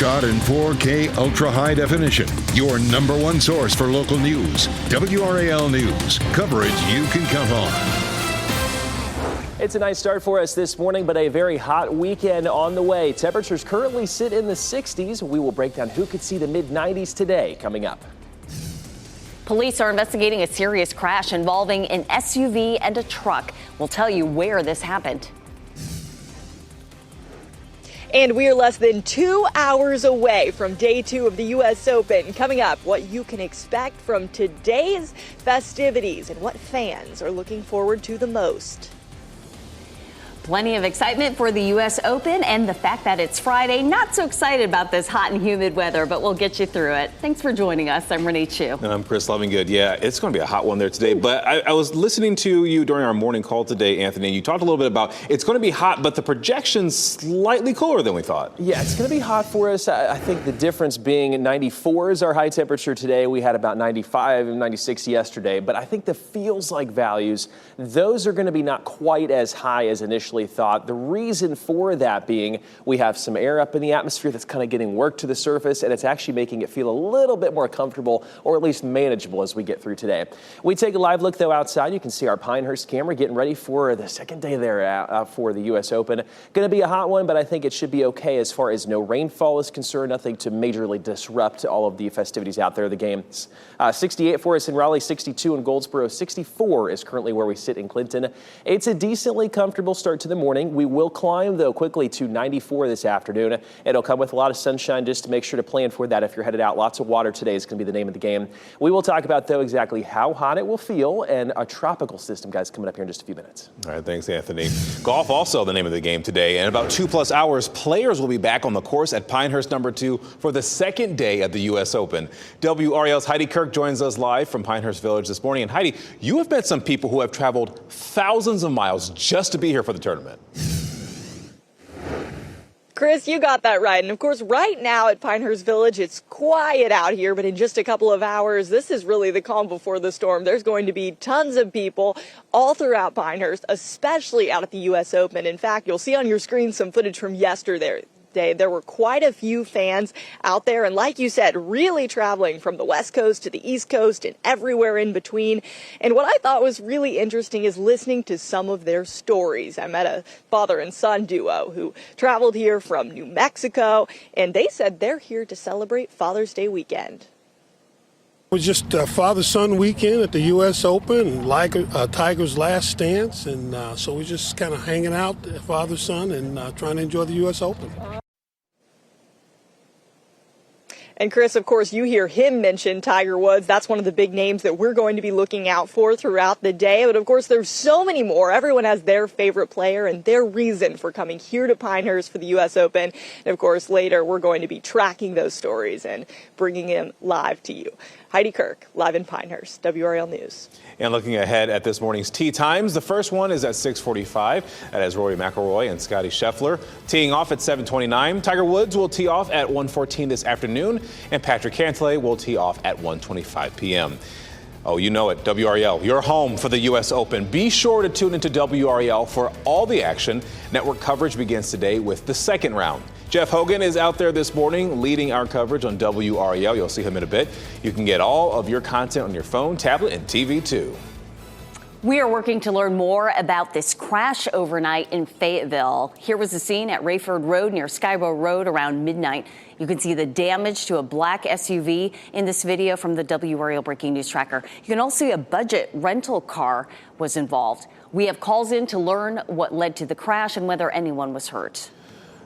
shot in 4K ultra high definition. Your number one source for local news. WRAL News. Coverage you can count on. It's a nice start for us this morning, but a very hot weekend on the way. Temperatures currently sit in the 60s. We will break down who could see the mid-90s today coming up. Police are investigating a serious crash involving an SUV and a truck. We'll tell you where this happened. And we are less than 2 hours away from day 2 of the U.S. Open. Coming up, what you can expect from today's festivities and what fans are looking forward to the most. Plenty of excitement for the U.S. Open and the fact that it's Friday. Not so excited about this hot and humid weather, but we'll get you through it. Thanks for joining us. I'm Renee Chu. And I'm Chris Lovingood. Yeah, it's going to be a hot one there today. But I was listening to you during our morning call today, Anthony, and you talked a little bit about it's going to be hot, but the projection's slightly cooler than we thought. Yeah, it's going to be hot for us. I think the difference being 94 is our high temperature today. We had about 95 and 96 yesterday. But I think the feels like values, those are going to be not quite as high as initially thought. The reason for that being we have some air up in the atmosphere that's kind of getting work to the surface, and it's actually making it feel a little bit more comfortable or at least manageable as we get through today. We take a live look, though, outside. You can see our Pinehurst camera getting ready for the second day there for the U.S. Open. Going to be a hot one, but I think it should be okay as far as no rainfall is concerned, nothing to majorly disrupt all of the festivities out there, the games. 68 for us in Raleigh, 62 in Goldsboro, 64 is currently where we sit in Clinton. It's a decently comfortable start to the morning. We will climb, though, quickly to 94 this afternoon. It'll come with a lot of sunshine just to make sure to plan for that if you're headed out. Lots of water today is going to be the name of the game. We will talk about, though, exactly how hot it will feel and a tropical system, guys, coming up here in just a few minutes. All right, thanks, Anthony. Golf also the name of the game today. In about 2+ hours, players will be back on the course at Pinehurst number 2 for the second day of the U.S. Open. WRAL's Heidi Kirk joins us live from Pinehurst Village this morning. And Heidi, you have met some people who have traveled thousands of miles just to be here for the tournament. Chris, you got that right. And of course, right now at Pinehurst Village, it's quiet out here, but in just a couple of hours, this is really the calm before the storm. There's going to be tons of people all throughout Pinehurst, especially out at the U.S. Open. In fact, you'll see on your screen some footage from yesterday. There were quite a few fans out there, and like you said, really traveling from the West Coast to the East Coast and everywhere in between. And what I thought was really interesting is listening to some of their stories. I met a father and son duo who traveled here from New Mexico, and they said they're here to celebrate Father's Day weekend. It was just Father-Son weekend at the U.S. Open, like Tiger's last stance, and so we're just kind of hanging out, Father-Son, and trying to enjoy the U.S. Open. And Chris, of course, you hear him mention Tiger Woods. That's one of the big names that we're going to be looking out for throughout the day. But of course, there's so many more. Everyone has their favorite player and their reason for coming here to Pinehurst for the U.S. Open. And of course, later we're going to be tracking those stories and bringing them live to you. Heidi Kirk, live in Pinehurst, WRAL News. And looking ahead at this morning's tee times, the first one is at 6:45. That has Rory McIlroy and Scottie Scheffler teeing off at 7:29. Tiger Woods will tee off at 1:14 this afternoon, and Patrick Cantlay will tee off at 1:25 p.m. Oh, you know it, WRAL, your home for the U.S. Open. Be sure to tune into WRAL for all the action. Network coverage begins today with the second round. Jeff Hogan is out there this morning leading our coverage on WRAL. You'll see him in a bit. You can get all of your content on your phone, tablet, and TV, too. We are working to learn more about this crash overnight in Fayetteville. Here was the scene at Rayford Road near Skyborough Road around midnight. You can see the damage to a black SUV in this video from the WRAL Breaking News Tracker. You can also see a budget rental car was involved. We have calls in to learn what led to the crash and whether anyone was hurt.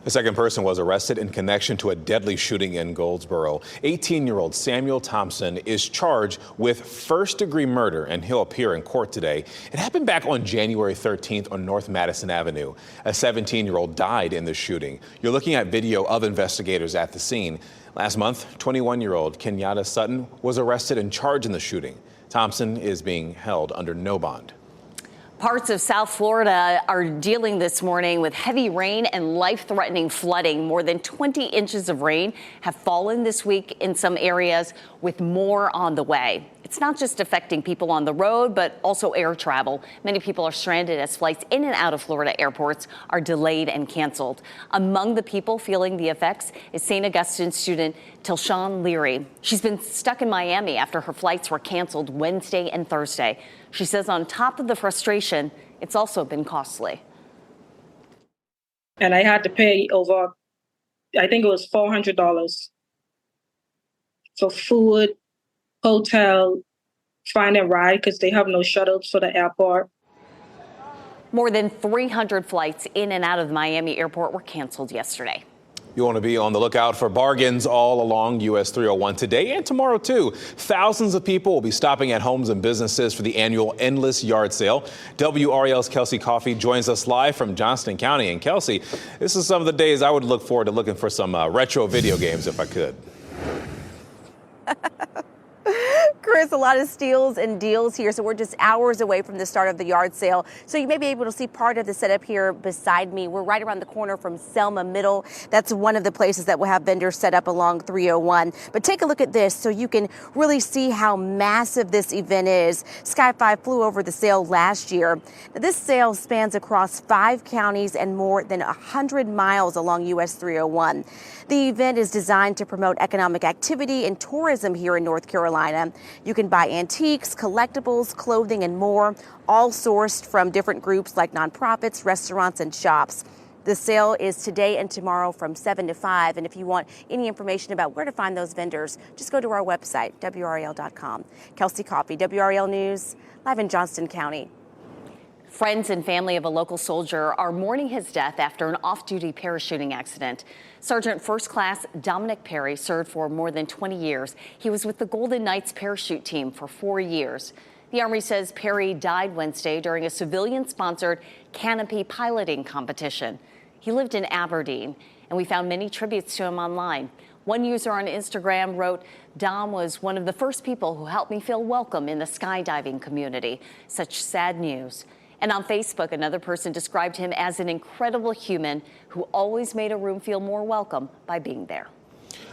The second person was arrested in connection to a deadly shooting in Goldsboro. 18-year-old Samuel Thompson is charged with first-degree murder, and he'll appear in court today. It happened back on January 13th on North Madison Avenue. A 17-year-old died in the shooting. You're looking at video of investigators at the scene. Last month, 21-year-old Kenyatta Sutton was arrested and charged in the shooting. Thompson is being held under no bond. Parts of South Florida are dealing this morning with heavy rain and life-threatening flooding. More than 20 inches of rain have fallen this week in some areas, with more on the way. It's not just affecting people on the road, but also air travel. Many people are stranded as flights in and out of Florida airports are delayed and canceled. Among the people feeling the effects is St. Augustine student Tilshawn Leary. She's been stuck in Miami after her flights were canceled Wednesday and Thursday. She says on top of the frustration, it's also been costly. And I had to pay over, I think it was $400 for food, hotel, find a ride because they have no shuttles for the airport. More than 300 flights in and out of the Miami airport were canceled yesterday. You want to be on the lookout for bargains all along US 301 today and tomorrow, too. Thousands of people will be stopping at homes and businesses for the annual Endless Yard Sale. WRAL's Kelsey Coffey joins us live from Johnston County. And Kelsey, this is some of the days I would look forward to looking for some retro video games if I could. Chris, a lot of steals and deals here, so we're just hours away from the start of the yard sale. So you may be able to see part of the setup here beside me. We're right around the corner from Selma Middle. That's one of the places that will have vendors set up along 301. But take a look at this so you can really see how massive this event is. Sky 5 flew over the sale last year. Now, this sale spans across 5 counties and more than 100 miles along US 301. The event is designed to promote economic activity and tourism here in North Carolina. You can buy antiques, collectibles, clothing, and more, all sourced from different groups like nonprofits, restaurants, and shops. The sale is today and tomorrow from 7 to 5. And if you want any information about where to find those vendors, just go to our website, WRAL.com. Kelsey Coffey, WRAL News, live in Johnston County. Friends and family of a local soldier are mourning his death after an off-duty parachuting accident. Sergeant First Class Dominic Perry served for more than 20 years. He was with the Golden Knights parachute team for 4 years. The Army says Perry died Wednesday during a civilian-sponsored canopy piloting competition. He lived in Aberdeen, and we found many tributes to him online. One user on Instagram wrote, "Dom was one of the first people who helped me feel welcome in the skydiving community. Such sad news." And on Facebook, another person described him as an incredible human who always made a room feel more welcome by being there.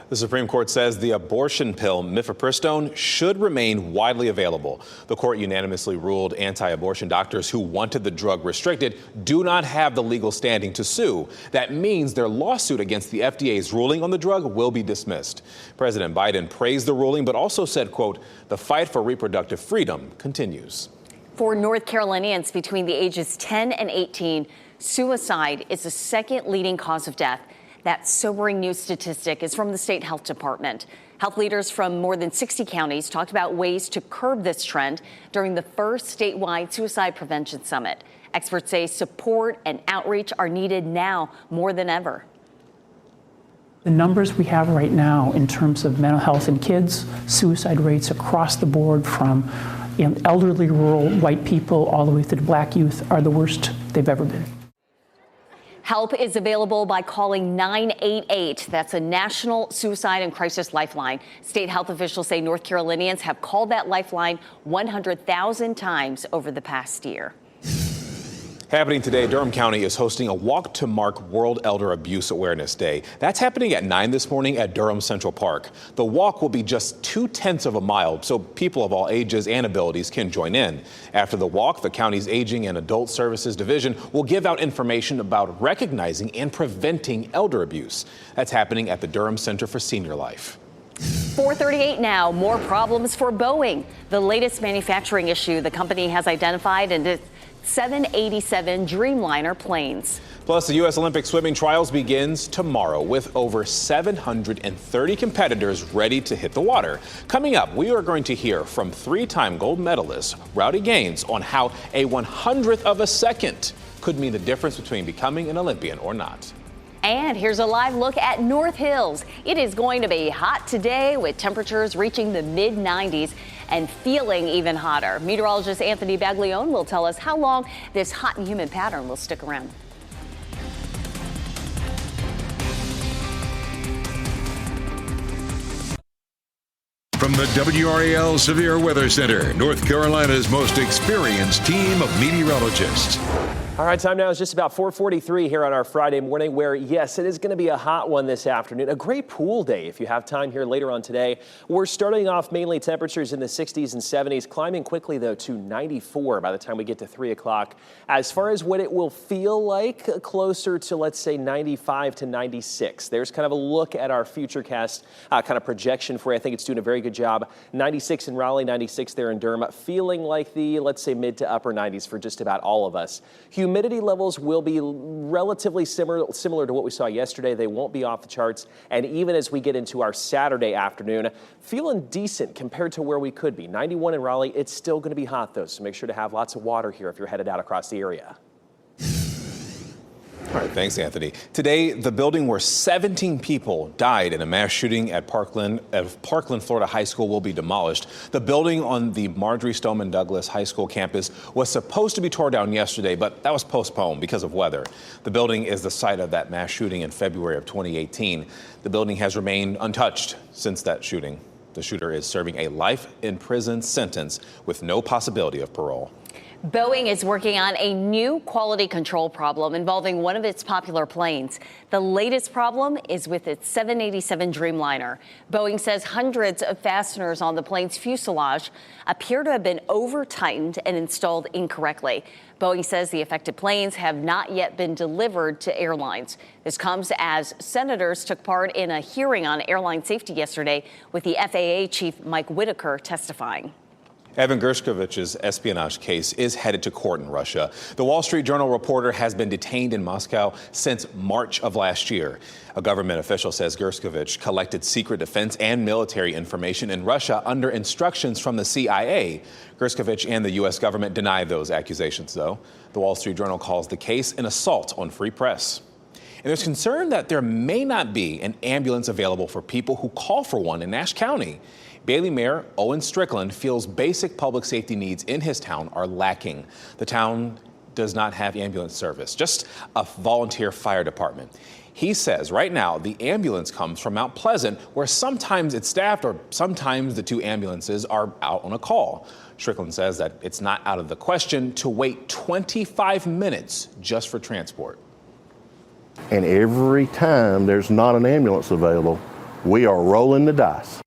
The Supreme Court says the abortion pill mifepristone should remain widely available. The court unanimously ruled anti-abortion doctors who wanted the drug restricted do not have the legal standing to sue. That means their lawsuit against the FDA's ruling on the drug will be dismissed. President Biden praised the ruling, but also said, quote, "The fight for reproductive freedom continues." For North Carolinians between the ages 10 and 18, suicide is the second leading cause of death. That sobering new statistic is from the state health department. Health leaders from more than 60 counties talked about ways to curb this trend during the first statewide suicide prevention summit. Experts say support and outreach are needed now more than ever. The numbers we have right now in terms of mental health in kids, suicide rates across the board from elderly, rural, white people all the way through black youth are the worst they've ever been. Help is available by calling 988. That's a national suicide and crisis lifeline. State health officials say North Carolinians have called that lifeline 100,000 times over the past year. Happening today, Durham County is hosting a walk to mark World Elder Abuse Awareness Day. That's happening at 9 this morning at Durham Central Park. The walk will be just 0.2 of a mile, so people of all ages and abilities can join in. After the walk, the county's Aging and Adult Services Division will give out information about recognizing and preventing elder abuse. That's happening at the Durham Center for Senior Life. 4:38 now. More problems for Boeing. The latest manufacturing issue the company has identified in its 787 Dreamliner planes. Plus, the U.S. Olympic swimming trials begins tomorrow with over 730 competitors ready to hit the water. Coming up, we are going to hear from 3-time gold medalist Rowdy Gaines on how a 100th of a second could mean the difference between becoming an Olympian or not. And here's a live look at North Hills. It is going to be hot today with temperatures reaching the mid-90s and feeling even hotter. Meteorologist Anthony Baglione will tell us how long this hot and humid pattern will stick around. From From the WRAL Severe Weather Center, North Carolina's most experienced team of meteorologists. All right, time now is just about 4:43 here on our Friday morning, where, yes, it is going to be a hot one this afternoon. A great pool day if you have time here later on today. We're starting off mainly temperatures in the 60s and 70s, climbing quickly, though, to 94 by the time we get to 3 o'clock. As far as what it will feel like, closer to, let's say, 95 to 96. There's kind of a look at our Futurecast kind of projection for you. I think it's doing a very good job. 96 in Raleigh, 96 there in Durham, feeling like the, let's say, mid to upper 90s for just about all of us. Humidity levels will be relatively similar to what we saw yesterday. They won't be off the charts. And even as we get into our Saturday afternoon, feeling decent compared to where we could be. 91 in Raleigh. It's still going to be hot, though, so make sure to have lots of water here if you're headed out across the area. All right, thanks, Anthony. Today, the building where 17 people died in a mass shooting at Parkland, Florida High School will be demolished. The building on the Marjorie Stoneman Douglas High School campus was supposed to be torn down yesterday, but that was postponed because of weather. The building is the site of that mass shooting in February of 2018. The building has remained untouched since that shooting. The shooter is serving a life in prison sentence with no possibility of parole. Boeing is working on a new quality control problem involving one of its popular planes. The latest problem is with its 787 Dreamliner. Boeing says hundreds of fasteners on the plane's fuselage appear to have been over-tightened and installed incorrectly. Boeing says the affected planes have not yet been delivered to airlines. This comes as senators took part in a hearing on airline safety yesterday, with the FAA chief Mike Whitaker testifying. Evan Gershkovich's espionage case is headed to court in Russia. The Wall Street Journal reporter has been detained in Moscow since March of last year. A government official says Gershkovich collected secret defense and military information in Russia under instructions from the CIA. Gershkovich and the U.S. government deny those accusations, though. The Wall Street Journal calls the case an assault on free press. And there's concern that there may not be an ambulance available for people who call for one in Nash County. Bailey Mayor Owen Strickland feels basic public safety needs in his town are lacking. The town does not have ambulance service, just a volunteer fire department. He says right now the ambulance comes from Mount Pleasant, where sometimes it's staffed or sometimes the two ambulances are out on a call. Strickland says that it's not out of the question to wait 25 minutes just for transport. And every time there's not an ambulance available, we are rolling the dice.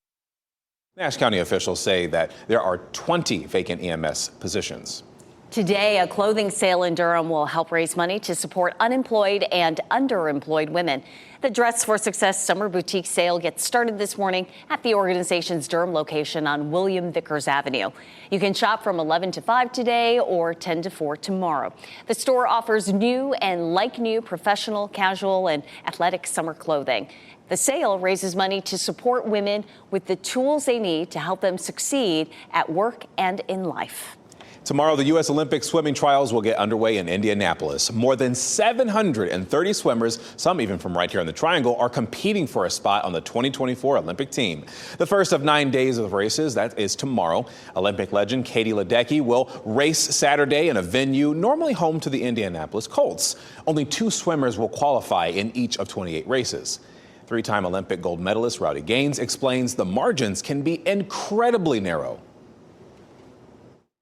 Nash County officials say that there are 20 vacant EMS positions. Today, a clothing sale in Durham will help raise money to support unemployed and underemployed women. The Dress for Success Summer Boutique sale gets started this morning at the organization's Durham location on William Vickers Avenue. You can shop from 11 to 5 today or 10 to 4 tomorrow. The store offers new and like-new professional, casual, and athletic summer clothing. The sale raises money to support women with the tools they need to help them succeed at work and in life. Tomorrow, the U.S. Olympic swimming trials will get underway in Indianapolis. More than 730 swimmers, some even from right here in the Triangle, are competing for a spot on the 2024 Olympic team. The first of 9 days of races, that is tomorrow. Olympic legend Katie Ledecky will race Saturday in a venue normally home to the Indianapolis Colts. Only 2 swimmers will qualify in each of 28 races. 3-time Olympic gold medalist Rowdy Gaines explains the margins can be incredibly narrow.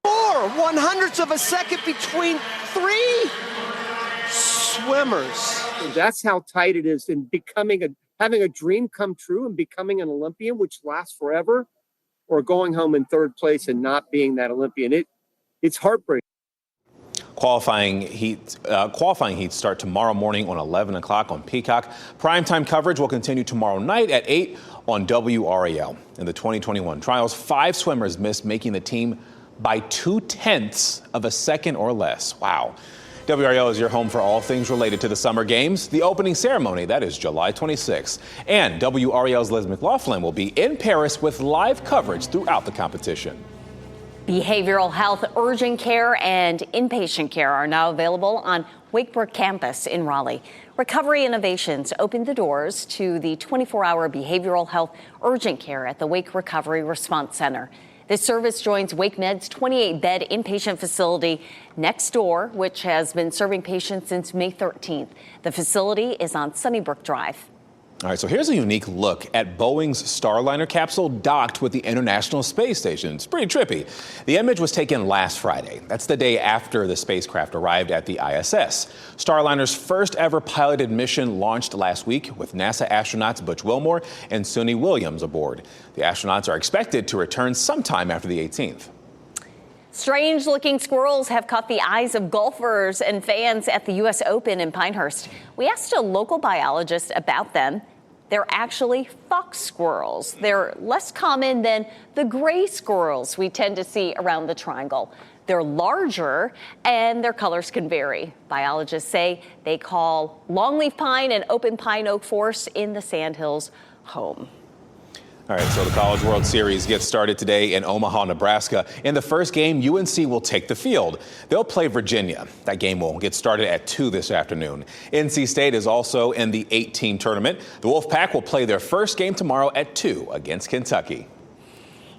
0.04 of a second between 3 swimmers. That's how tight it is in having a dream come true and becoming an Olympian, which lasts forever, or going home in 3rd place and not being that Olympian. It's heartbreaking. Qualifying heats start tomorrow morning on 11 o'clock on Peacock. Primetime coverage will continue tomorrow night at 8 on WRAL. In the 2021 trials, 5 swimmers missed making the team by 0.2 of a second or less. Wow. WRAL is your home for all things related to the Summer Games. The opening ceremony, that is July 26th. And WRAL's Liz McLaughlin will be in Paris with live coverage throughout the competition. Behavioral health, urgent care, and inpatient care are now available on Wakebrook campus in Raleigh. Recovery Innovations opened the doors to the 24-hour behavioral health urgent care at the Wake Recovery Response Center. This service joins WakeMed's 28-bed inpatient facility next door, which has been serving patients since May 13th. The facility is on Sunnybrook Drive. All right, so here's a unique look at Boeing's Starliner capsule docked with the International Space Station. It's pretty trippy. The image was taken last Friday. That's the day after the spacecraft arrived at the ISS. Starliner's first ever piloted mission launched last week with NASA astronauts Butch Wilmore and Suni Williams aboard. The astronauts are expected to return sometime after the 18th. Strange looking squirrels have caught the eyes of golfers and fans at the U.S. Open in Pinehurst. We asked a local biologist about them. They're actually fox squirrels. They're less common than the gray squirrels we tend to see around the triangle. They're larger and their colors can vary. Biologists say they call longleaf pine and open pine oak forests in the Sandhills home. All right, so the College World Series gets started today in Omaha, Nebraska. In the first game, UNC will take the field. They'll play Virginia. That game will get started at 2 this afternoon. NC State is also in the 8-team tournament. The Wolfpack will play their first game tomorrow at 2 against Kentucky.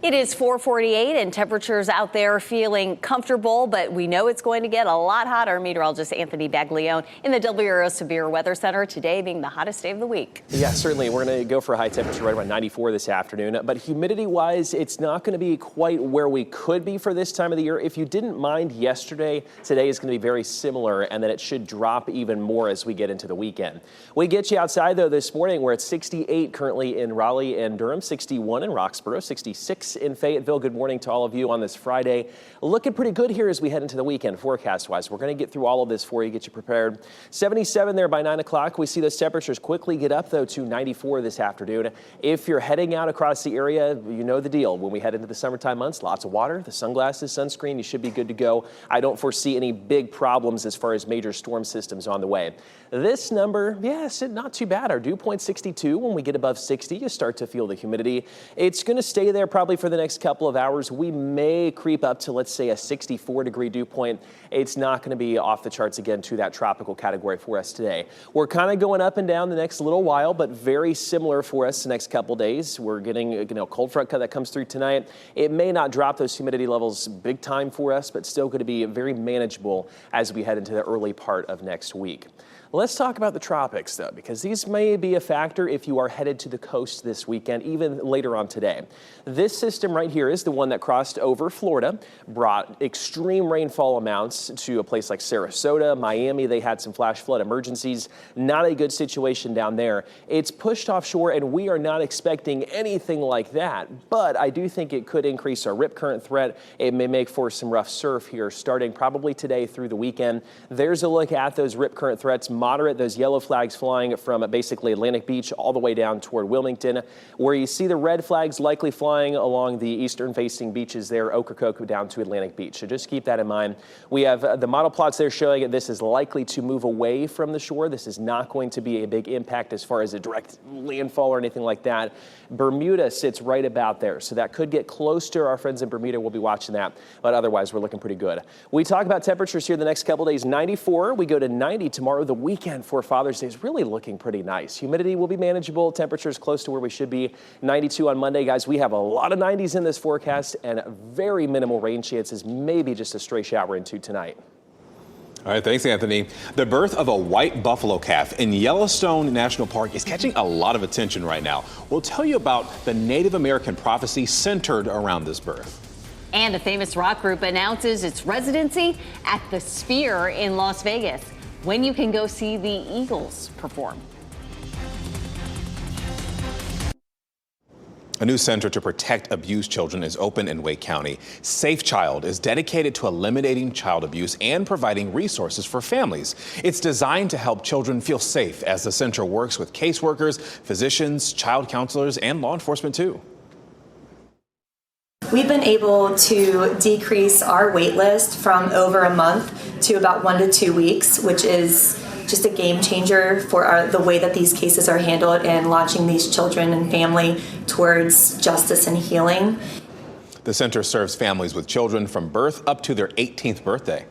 It is 4:48 and temperatures out there feeling comfortable, but we know it's going to get a lot hotter. Meteorologist Anthony Baglione in the WRAL Severe Weather Center, today being the hottest day of the week. Yeah, certainly. We're going to go for a high temperature right around 94 this afternoon. But humidity-wise, it's not going to be quite where we could be for this time of the year. If you didn't mind yesterday, today is going to be very similar, and then it should drop even more as we get into the weekend. We get you outside, though, this morning. We're at 68 currently in Raleigh and Durham, 61 in Roxborough, 66 in Fayetteville. Good morning to all of you on this Friday. Looking pretty good here as we head into the weekend forecast-wise. We're going to get through all of this for you, get you prepared. 77 there by 9 o'clock. We see those temperatures quickly get up, though, to 94 this afternoon. If you're heading out across the area, you know the deal. When we head into the summertime months, lots of water, the sunglasses, sunscreen, you should be good to go. I don't foresee any big problems as far as major storm systems on the way. This number, yes, not too bad. Our dew point 62. When we get above 60, you start to feel the humidity. It's going to stay there probably for the next couple of hours. We may creep up to, let's say, a 64-degree dew point. It's not going to be off the charts again to that tropical category for us today. We're kind of going up and down the next little while, but very similar for us the next couple days. We're getting a cold front that comes through tonight. It may not drop those humidity levels big time for us, but still going to be very manageable as we head into the early part of next week. Let's talk about the tropics, though, because these may be a factor if you are headed to the coast this weekend, even later on today. This system right here is the one that crossed over Florida, brought extreme rainfall amounts to a place like Sarasota, Miami. They had some flash flood emergencies. Not a good situation down there. It's pushed offshore, and we are not expecting anything like that. But I do think it could increase our rip current threat. It may make for some rough surf here, starting probably today through the weekend. There's a look at those rip current threats. Moderate, those yellow flags flying from basically Atlantic Beach all the way down toward Wilmington, where you see the red flags likely flying along the eastern facing beaches there, Ocracoke down to Atlantic Beach. So just keep that in mind. We have the model plots there showing this is likely to move away from the shore. This is not going to be a big impact as far as a direct landfall or anything like that. Bermuda sits right about there, so that could get close to our friends in Bermuda. We'll be watching that, but otherwise we're looking pretty good. We talk about temperatures here the next couple days. 94, we go to 90 tomorrow. The weekend for Father's Day is really looking pretty nice. Humidity will be manageable. Temperatures close to where we should be. 92 on Monday, guys. We have a lot of 90s in this forecast and very minimal rain chances, maybe just a stray shower into tonight. All right, thanks, Anthony. The birth of a white buffalo calf in Yellowstone National Park is catching a lot of attention right now. We'll tell you about the Native American prophecy centered around this birth. And a famous rock group announces its residency at the Sphere in Las Vegas, when you can go see the Eagles perform. A new center to protect abused children is open in Wake County. Safe Child is dedicated to eliminating child abuse and providing resources for families. It's designed to help children feel safe as the center works with caseworkers, physicians, child counselors, and law enforcement too. We've been able to decrease our wait list from over a month to about 1 to 2 weeks, which is just a game changer for the way that these cases are handled and launching these children and family towards justice and healing. The center serves families with children from birth up to their 18th birthday.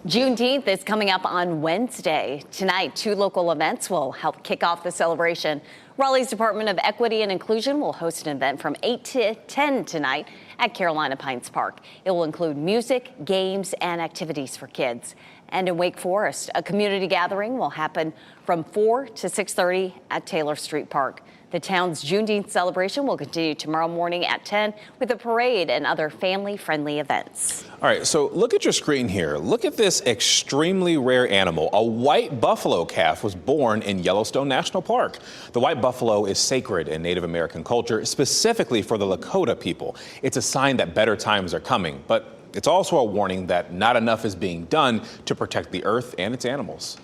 Juneteenth is coming up on Wednesday. Tonight, 2 local events will help kick off the celebration. Raleigh's Department of Equity and Inclusion will host an event from 8 to 10 tonight at Carolina Pines Park. It will include music, games, and activities for kids. And in Wake Forest, a community gathering will happen from 4 to 6:30 at Taylor Street Park. The town's Juneteenth celebration will continue tomorrow morning at 10 with a parade and other family-friendly events. All right, so look at your screen here. Look at this extremely rare animal. A white buffalo calf was born in Yellowstone National Park. The white buffalo is sacred in Native American culture, specifically for the Lakota people. It's a sign that better times are coming, but it's also a warning that not enough is being done to protect the earth and its animals.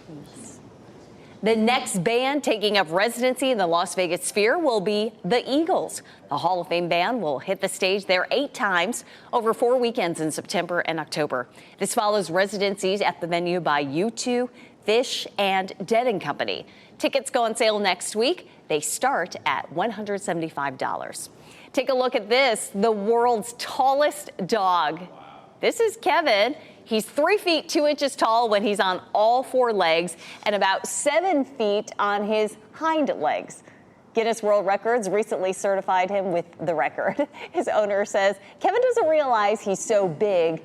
The next band taking up residency in the Las Vegas Sphere will be the Eagles. The Hall of Fame band will hit the stage there 8 times over 4 weekends in September and October. This follows residencies at the venue by U2, Fish, and Dead & Company. Tickets go on sale next week. They start at $175. Take a look at this, the world's tallest dog. This is Kevin. He's 3 feet 2 inches tall when he's on all 4 legs and about 7 feet on his hind legs. Guinness World Records recently certified him with the record. His owner says Kevin doesn't realize he's so big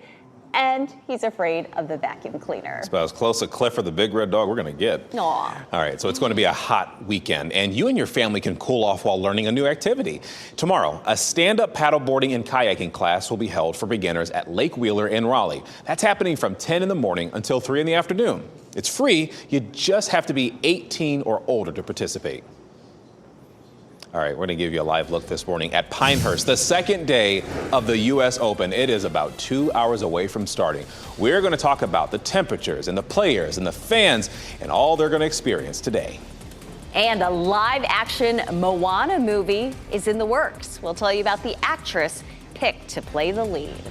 and he's afraid of the vacuum cleaner. It's about as close to Clifford the big red dog we're going to get. Aww. All right, so it's going to be a hot weekend, and you and your family can cool off while learning a new activity. Tomorrow, a stand-up paddleboarding and kayaking class will be held for beginners at Lake Wheeler in Raleigh. That's happening from 10 in the morning until 3 in the afternoon. It's free. You just have to be 18 or older to participate. All right, we're going to give you a live look this morning at Pinehurst, the second day of the U.S. Open. It is about 2 hours away from starting. We're going to talk about the temperatures and the players and the fans and all they're going to experience today. And a live-action Moana movie is in the works. We'll tell you about the actress picked to play the lead.